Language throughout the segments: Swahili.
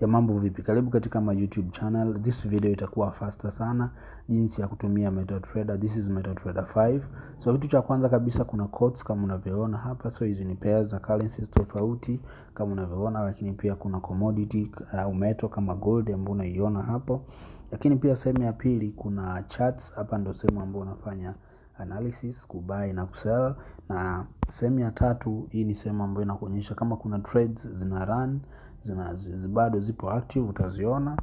Ya mambo vipi, karibu katika my YouTube channel. This video itakuwa faster sana, jinsi ya kutumia MetaTrader. This is MetaTrader 5. So kitu cha kwanza kabisa, kuna quotes kama unavyoona hapa. So hizi ni pairs za currencies tofauti kama unavyoona, lakini pia kuna commodity au metal kama gold ambayo unaiona hapo. Lakini pia sehemu ya pili kuna charts. Hapa ndio sehemu ambayo unafanya analysis, kubuy na kusell. Na sehemu ya tatu, hii ni sehemu ambayo inakuonyesha kama kuna trades zina run, bado zipo active, utaziona.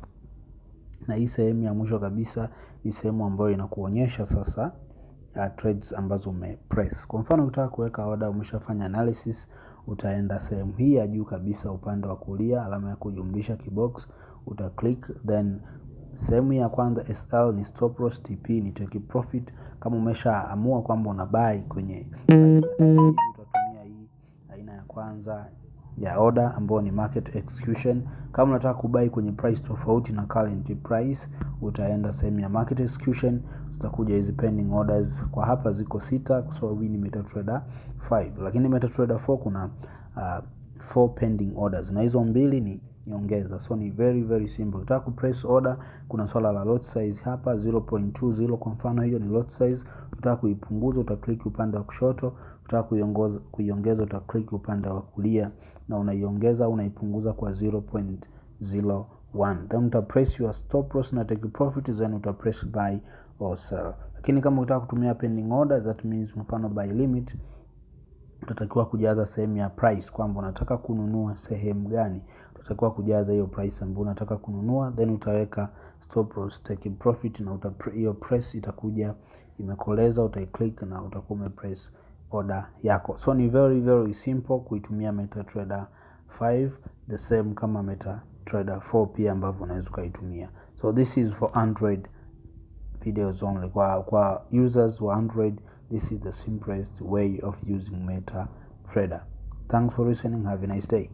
Na hii sehemu ya mwisho kabisa ni sehemu ambayo inakuonyesha sasa trades ambazo umepress. Kwa mfano ukitaka kuweka order, umeshafanya analysis, utaenda sehemu hii ya juu kabisa upande wa kulia, alama ya kujumlisha kibox, uta click. Then sehemu ya kwanza SL ni stop loss, TP ni take profit. Kama umeshaamua kwamba una buy kwenye utatumia hii aina ya kwanza ya order ambayo ni market execution. Kama unataka kubuy kwenye price tofauti na current price, utaenda sehemu ya market execution, zitakuja hizi pending orders. Kwa hapa ziko 6 kwa sababu hii ni MetaTrader 5, lakini MetaTrader 4 kuna 4 pending orders na hizo mbili ni nyongeza. So ni very simple. Ukitaka kupress order, kuna swala la lot size hapa 0.20 kwa mfano, hiyo ni lot size. Ukitaka kuipunguza uta click upande wa kushoto, ukitaka kuiongeza uta click upande wa kulia, na unaiongeza unaipunguza kwa 0.01. Then uta press your stop loss na take profit, then uta press buy or sell. Lakini kama unataka kutumia pending order, that means mfano buy limit, utatakiwa kujaza sehemu ya price kwamba unataka kununua sehemu gani. Utatakiwa kujaza hiyo price ambayo unataka kununua, then utaweka stop loss, take profit, na hiyo press itakuja imekoleza, utai-click na utakuwa umepress order yako. So ni very simple kuitumia MetaTrader 5, the same kama MetaTrader 4 pia ambavyo unaweza kuitumia. So this is for Android videos only. Kwa users wa Android, this is the simplest way of using MetaTrader. Thanks for listening. Have a nice day.